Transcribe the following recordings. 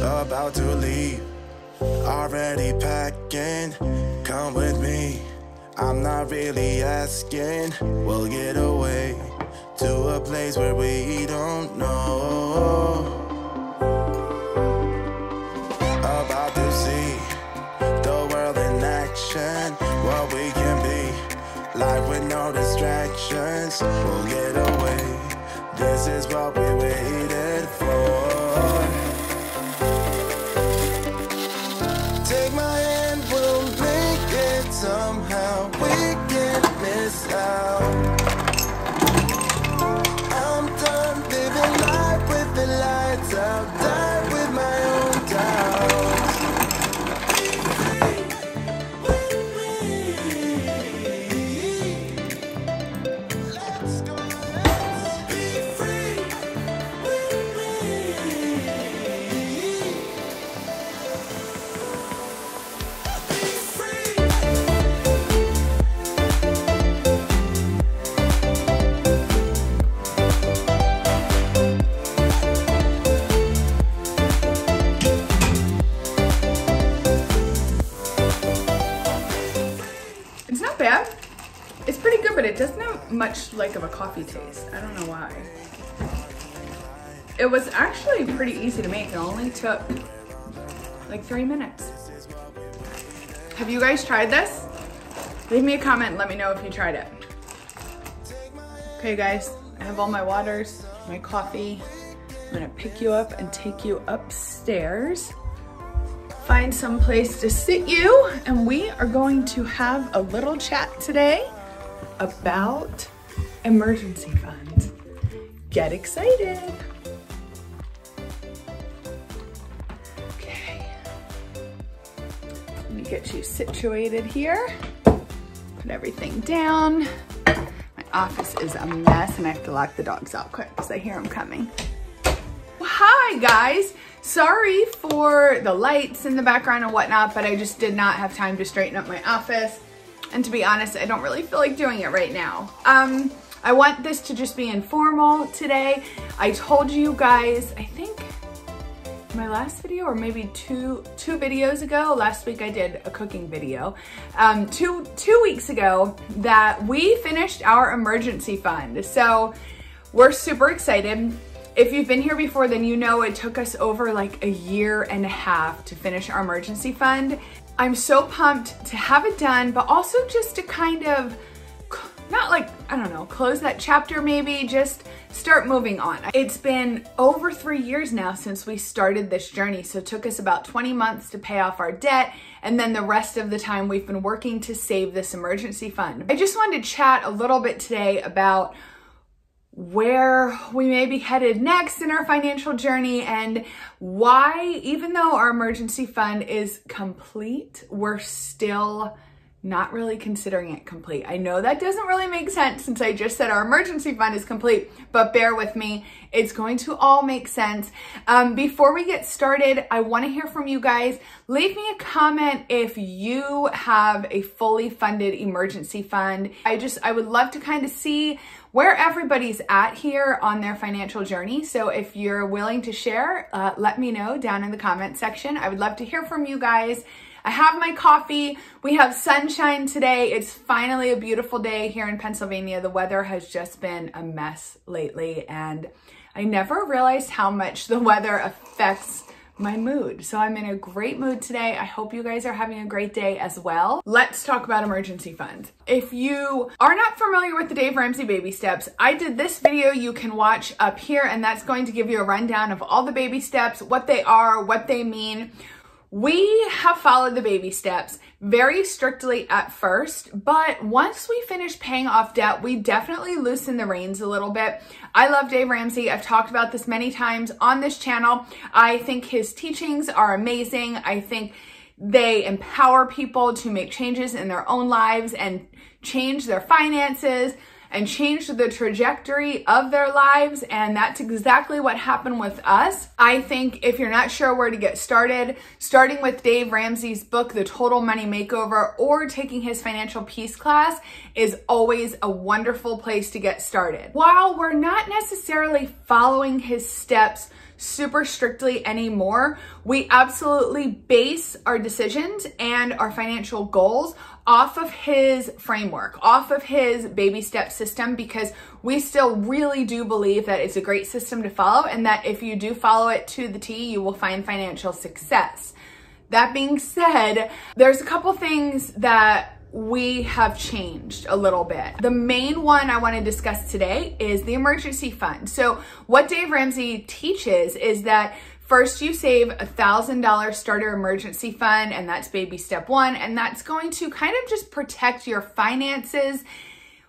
about to leave, already packing. Come with me, I'm not really asking. We'll get away to a place where we don't know. About to see the world in action, what we can be, life with no distractions. We'll get away, this is what we waited for. Take my hand, we'll make it somehow. We can't miss out. I'm done living life with the lights out. Die with my own doubts. Be free with me. Let's go. Be free with me. Be free. It's not bad. It's pretty good, but it doesn't have much like of a coffee taste. I don't know why. It was actually pretty easy to make. It only took like 3 minutes. Have you guys tried this? Leave me a comment and let me know if you tried it. Okay guys, I have all my waters, my coffee. I'm gonna pick you up and take you upstairs. Find some place to sit you, and we are going to have a little chat today about emergency funds. Get excited. Okay, let me get you situated here. Put everything down. My office is a mess and I have to lock the dogs out quick because I hear them coming. Well, hi guys. Sorry for the lights in the background and whatnot, but I just did not have time to straighten up my office. And to be honest, I don't really feel like doing it right now. I want this to just be informal today. I told you guys, I think my last video or maybe two videos ago, last week I did a cooking video, two weeks ago that we finished our emergency fund. So we're super excited. If you've been here before, then you know it took us over like a year and a half to finish our emergency fund. I'm so pumped to have it done, but also just to kind of, not like, I don't know, close that chapter maybe, just start moving on. It's been over 3 years now since we started this journey, so it took us about 20 months to pay off our debt, and then the rest of the time we've been working to save this emergency fund. I just wanted to chat a little bit today about where we may be headed next in our financial journey and why, even though our emergency fund is complete, we're still not really considering it complete. I know that doesn't really make sense since I just said our emergency fund is complete, but bear with me. It's going to all make sense. Before we get started, I want to hear from you guys. Leave me a comment if you have a fully funded emergency fund. I would love to kind of see where everybody's at here on their financial journey. So if you're willing to share, let me know down in the comment section. I would love to hear from you guys. I have my coffee. We have sunshine today. It's finally a beautiful day here in Pennsylvania. The weather has just been a mess lately, and I never realized how much the weather affects my mood. So I'm in a great mood today. I hope you guys are having a great day as well. Let's talk about emergency funds. If you are not familiar with the Dave Ramsey baby steps, I did this video you can watch up here, and that's going to give you a rundown of all the baby steps, what they are, what they mean. We have followed the baby steps very strictly at first, but once we finish paying off debt, we definitely loosen the reins a little bit. I love Dave Ramsey. I've talked about this many times on this channel. I think his teachings are amazing. I think they empower people to make changes in their own lives and change their finances and change the trajectory of their lives. And that's exactly what happened with us. I think if you're not sure where to get started, starting with Dave Ramsey's book, The Total Money Makeover, or taking his financial peace class is always a wonderful place to get started. While we're not necessarily following his steps super strictly anymore. We absolutely base our decisions and our financial goals off of his framework, off of his baby step system, because we still really do believe that it's a great system to follow, and that if you do follow it to the T, you will find financial success. That being said, there's a couple things that we have changed a little bit. The main one I want to discuss today is the emergency fund. So what Dave Ramsey teaches is that first you save $1,000 starter emergency fund, and that's baby step one, and that's going to kind of just protect your finances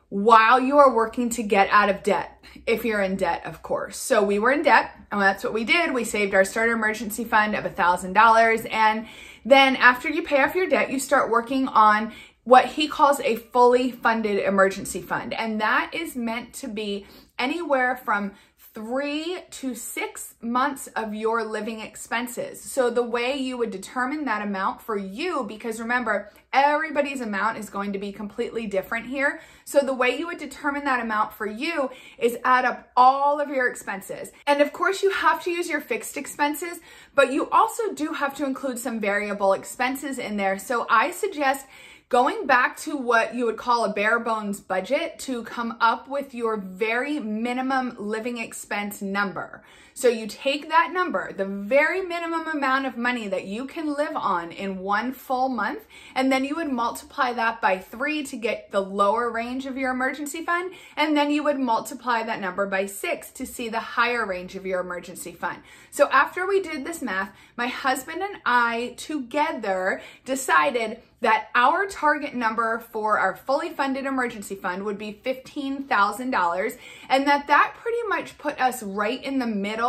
while you are working to get out of debt, if you're in debt, of course. So we were in debt, and that's what we did. We saved our starter emergency fund of $1,000, and then after you pay off your debt, you start working on what he calls a fully funded emergency fund. And that is meant to be anywhere from 3 to 6 months of your living expenses. So the way you would determine that amount for you, because remember, everybody's amount is going to be completely different here. So the way you would determine that amount for you is add up all of your expenses. And of course you have to use your fixed expenses, but you also do have to include some variable expenses in there. So I suggest going back to what you would call a bare bones budget to come up with your very minimum living expense number. So you take that number, the very minimum amount of money that you can live on in one full month, and then you would multiply that by 3 to get the lower range of your emergency fund, and then you would multiply that number by 6 to see the higher range of your emergency fund. So after we did this math, my husband and I together decided that our target number for our fully funded emergency fund would be $15,000, and that pretty much put us right in the middle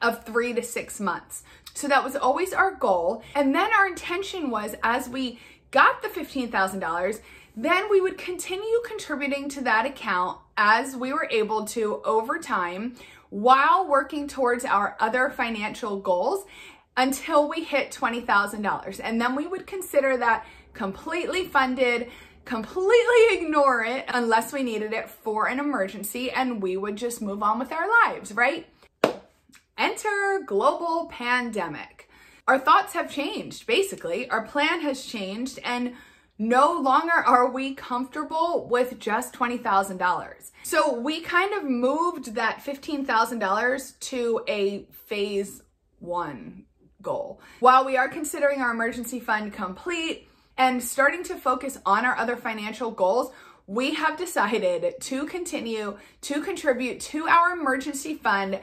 of 3 to 6 months. So that was always our goal. And then our intention was, as we got the $15,000, then we would continue contributing to that account as we were able to over time, while working towards our other financial goals until we hit $20,000. And then we would consider that completely funded, completely ignore it unless we needed it for an emergency, and we would just move on with our lives, right? Enter global pandemic. Our thoughts have changed, basically. Our plan has changed, and no longer are we comfortable with just $20,000. So we kind of moved that $15,000 to a phase 1 goal. While we are considering our emergency fund complete and starting to focus on our other financial goals, we have decided to continue to contribute to our emergency fund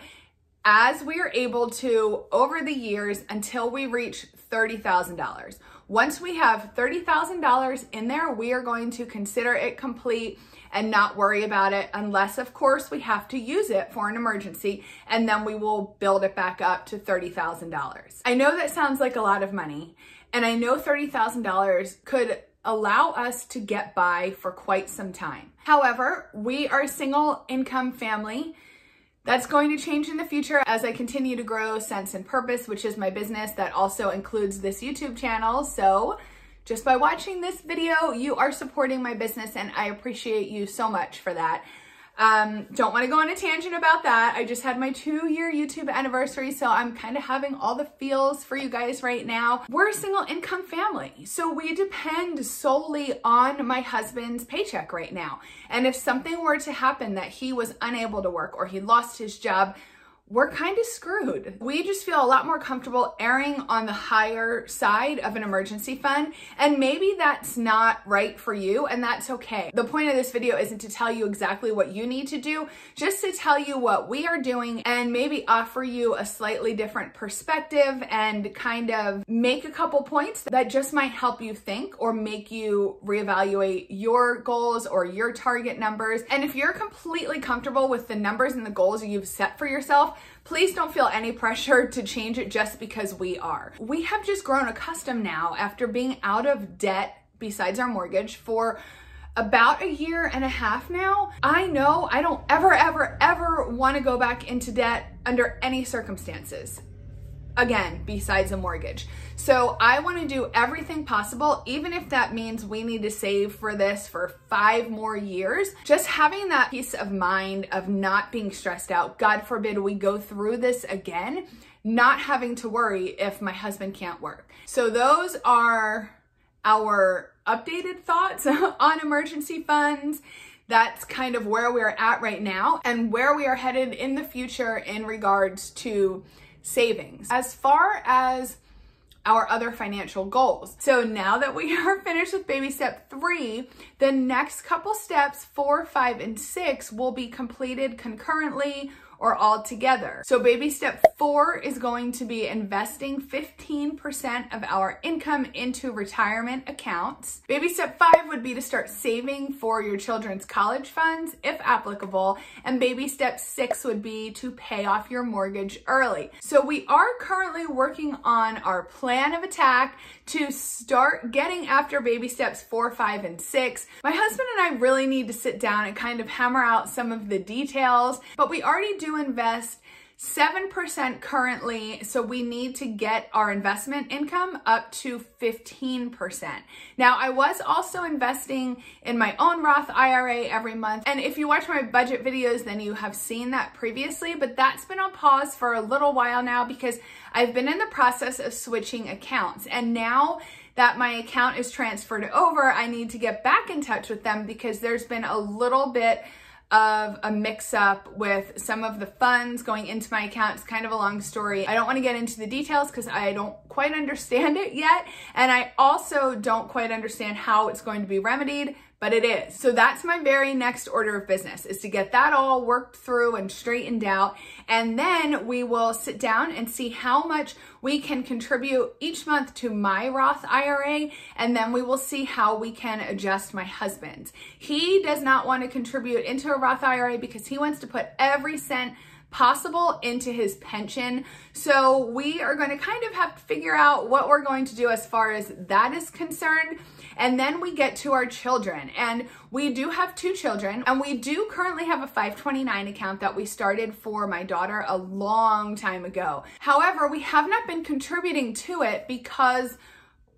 as we are able to over the years until we reach $30,000. Once we have $30,000 in there, we are going to consider it complete and not worry about it unless, of course, we have to use it for an emergency, and then we will build it back up to $30,000. I know that sounds like a lot of money, and I know $30,000 could allow us to get by for quite some time. However, we are a single income family. That's going to change in the future as I continue to grow Sense and Purpose, which is my business that also includes this YouTube channel. So just by watching this video, you are supporting my business, and I appreciate you so much for that. Don't want to go on a tangent about that. I just had my 2-year YouTube anniversary, so I'm kind of having all the feels for you guys right now. We're a single income family, so we depend solely on my husband's paycheck right now. And if something were to happen that he was unable to work or he lost his job, we're kind of screwed. We just feel a lot more comfortable erring on the higher side of an emergency fund, and maybe that's not right for you, and that's okay. The point of this video isn't to tell you exactly what you need to do, just to tell you what we are doing and maybe offer you a slightly different perspective and kind of make a couple points that just might help you think or make you reevaluate your goals or your target numbers. And if you're completely comfortable with the numbers and the goals you've set for yourself, please don't feel any pressure to change it just because we are. We have just grown accustomed now, after being out of debt besides our mortgage for about 1.5 years now. I know I don't ever want to go back into debt under any circumstances. again, besides a mortgage. So I want to do everything possible, even if that means we need to save for this for 5 more years. Just having that peace of mind of not being stressed out. God forbid we go through this again, not having to worry if my husband can't work. So those are our updated thoughts on emergency funds. That's kind of where we're at right now and where we are headed in the future in regards to savings. As far as our other financial goals. So now that we are finished with baby step 3, the next couple steps, 4, 5, and 6 will be completed concurrently or all together. So baby step 4 is going to be investing 15% of our income into retirement accounts. Baby step 5 would be to start saving for your children's college funds, if applicable. And baby step 6 would be to pay off your mortgage early. So we are currently working on our plan of attack to start getting after baby steps 4, 5, and 6. My husband and I really need to sit down and kind of hammer out some of the details, but we already do invest 7% currently, so we need to get our investment income up to 15%. Now, I was also investing in my own Roth IRA every month, and if you watch my budget videos, then you have seen that previously, but that's been on pause for a little while now because I've been in the process of switching accounts, and now that my account is transferred over, I need to get back in touch with them because there's been a little bit of a mix-up with some of the funds going into my account. It's kind of a long story. I don't want to get into the details because I don't quite understand it yet, and I also don't quite understand how it's going to be remedied, but it is. So that's my very next order of business, is to get that all worked through and straightened out, and then we will sit down and see how much we can contribute each month to my Roth IRA, and then we will see how we can adjust my husband's. He does not want to contribute into a Roth IRA because he wants to put every cent possible into his pension. So we are going to kind of have to figure out what we're going to do as far as that is concerned. And then we get to our children, and we do have 2 children, and we do currently have a 529 account that we started for my daughter a long time ago. However, we have not been contributing to it because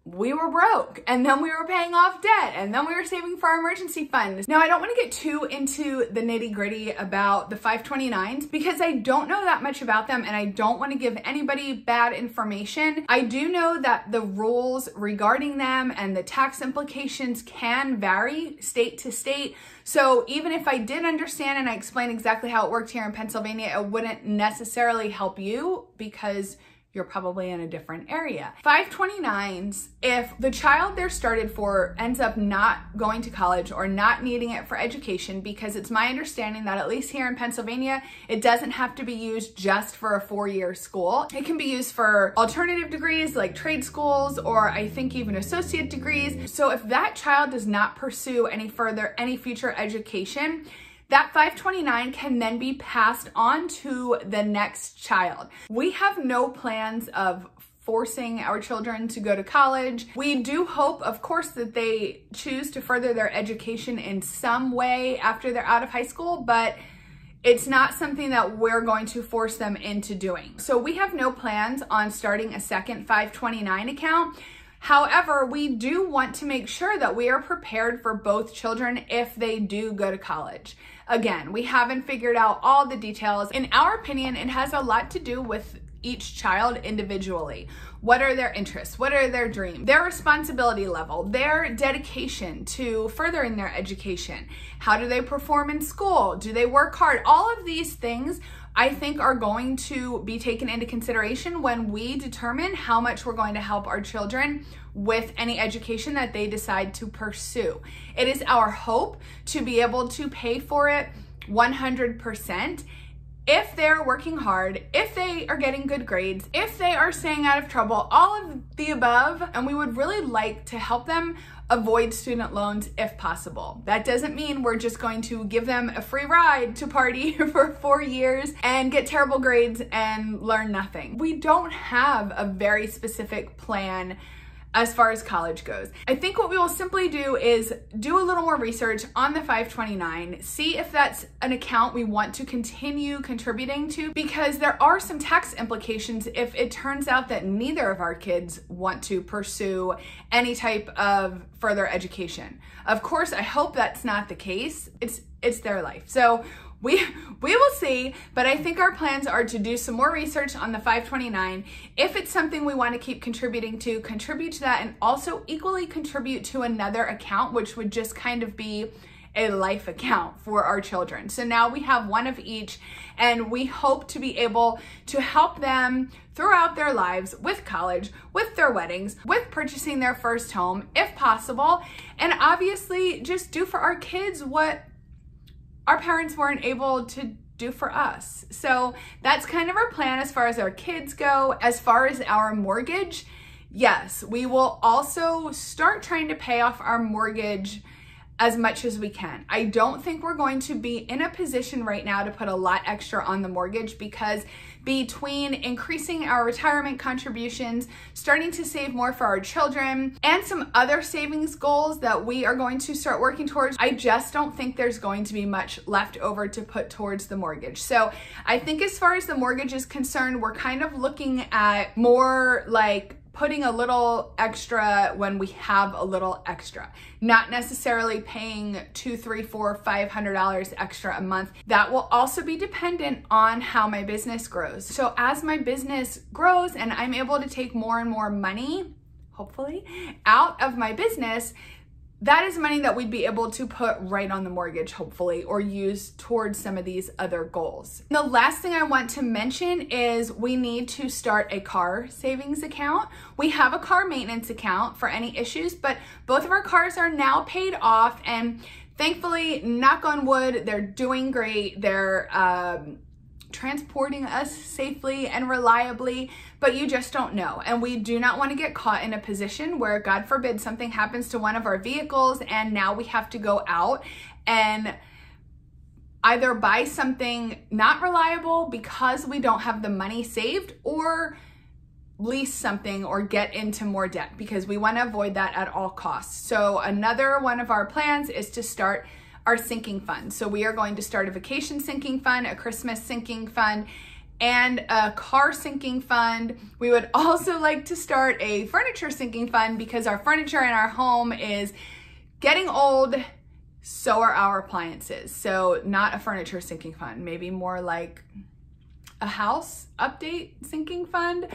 we were broke, and then we were paying off debt, and then we were saving for our emergency funds. Now, I don't want to get too into the nitty-gritty about the 529s because I don't know that much about them, and I don't want to give anybody bad information. I do know that the rules regarding them and the tax implications can vary state to state. So even if I did understand and I explained exactly how it worked here in Pennsylvania, it wouldn't necessarily help you because you're probably in a different area. 529s, if the child they're started for ends up not going to college or not needing it for education, because it's my understanding that at least here in Pennsylvania, it doesn't have to be used just for a 4-year school. It can be used for alternative degrees like trade schools, or I think even associate degrees. So if that child does not pursue any future education, that 529 can then be passed on to the next child. We have no plans of forcing our children to go to college. We do hope, of course, that they choose to further their education in some way after they're out of high school, but it's not something that we're going to force them into doing. So we have no plans on starting a second 529 account. However, we do want to make sure that we are prepared for both children if they do go to college. Again, we haven't figured out all the details. In our opinion, it has a lot to do with each child individually. What are their interests? What are their dreams? Their responsibility level, their dedication to furthering their education. How do they perform in school? Do they work hard? All of these things I think are going to be taken into consideration when we determine how much we're going to help our children with any education that they decide to pursue. It is our hope to be able to pay for it 100% if they're working hard, if they are getting good grades, if they are staying out of trouble, all of the above. And we would really like to help them avoid student loans if possible. That doesn't mean we're just going to give them a free ride to party for 4 years and get terrible grades and learn nothing. We don't have a very specific plan as far as college goes. I think what we will simply do is do a little more research on the 529, see if that's an account we want to continue contributing to, because there are some tax implications if it turns out that neither of our kids want to pursue any type of further education. Of course, I hope that's not the case. It's their life. So we will see, but I think our plans are to do some more research on the 529. If it's something we want to keep contributing to, contribute to that, and also equally contribute to another account, which would just kind of be a life account for our children. So now we have one of each, and we hope to be able to help them throughout their lives with college, with their weddings, with purchasing their first home, if possible, and obviously just do for our kids what our parents weren't able to do for us. So that's kind of our plan as far as our kids go. As far as our mortgage, yes, we will also start trying to pay off our mortgage as much as we can. I don't think we're going to be in a position right now to put a lot extra on the mortgage, because between increasing our retirement contributions, starting to save more for our children, and some other savings goals that we are going to start working towards, I just don't think there's going to be much left over to put towards the mortgage. So I think as far as the mortgage is concerned, we're kind of looking at more like putting a little extra when we have a little extra, not necessarily paying $200, $300, $400, $500 extra a month. That will also be dependent on how my business grows. So as my business grows and I'm able to take more and more money, hopefully, out of my business, that is money that we'd be able to put right on the mortgage, hopefully, or use towards some of these other goals. The last thing I want to mention is we need to start a car savings account. We have a car maintenance account for any issues, but both of our cars are now paid off, and thankfully, knock on wood, they're doing great. They're transporting us safely and reliably, but you just don't know. And we do not want to get caught in a position where, God forbid, something happens to one of our vehicles and now we have to go out and either buy something not reliable because we don't have the money saved, or lease something or get into more debt, because we want to avoid that at all costs. So another one of our plans is to start our sinking fund. So we are going to start a vacation sinking fund, a Christmas sinking fund, and a car sinking fund. We would also like to start a furniture sinking fund, because our furniture in our home is getting old, so are our appliances. So not a furniture sinking fund, maybe more like a house update sinking fund.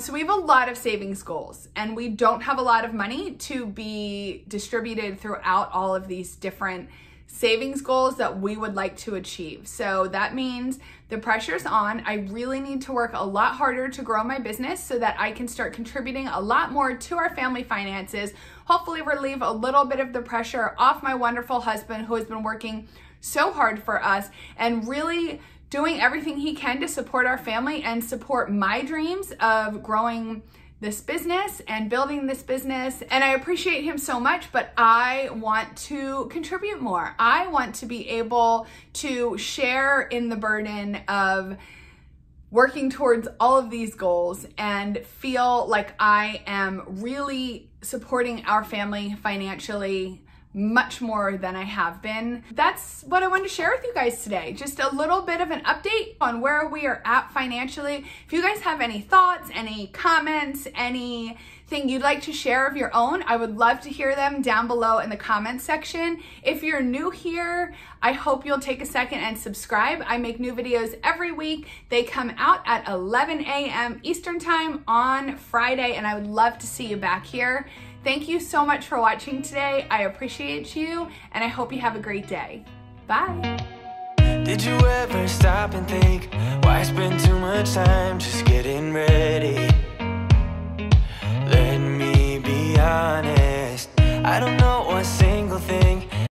So we have a lot of savings goals, and we don't have a lot of money to be distributed throughout all of these different savings goals that we would like to achieve. So that means the pressure's on. I really need to work a lot harder to grow my business so that I can start contributing a lot more to our family finances, hopefully relieve a little bit of the pressure off my wonderful husband, who has been working so hard for us and really doing everything he can to support our family and support my dreams of growing this business and building this business. And I appreciate him so much, but I want to contribute more. I want to be able to share in the burden of working towards all of these goals and feel like I am really supporting our family financially much more than I have been. That's what I wanted to share with you guys today. Just a little bit of an update on where we are at financially. If you guys have any thoughts, any comments, anything you'd like to share of your own, I would love to hear them down below in the comments section. If you're new here, I hope you'll take a second and subscribe. I make new videos every week. They come out at 11 a.m. Eastern time on Friday, and I would love to see you back here. Thank you so much for watching today. I appreciate you, and I hope you have a great day. Bye. Did you ever stop and think, why spend too much time just getting ready? Let me be honest, I don't know a single thing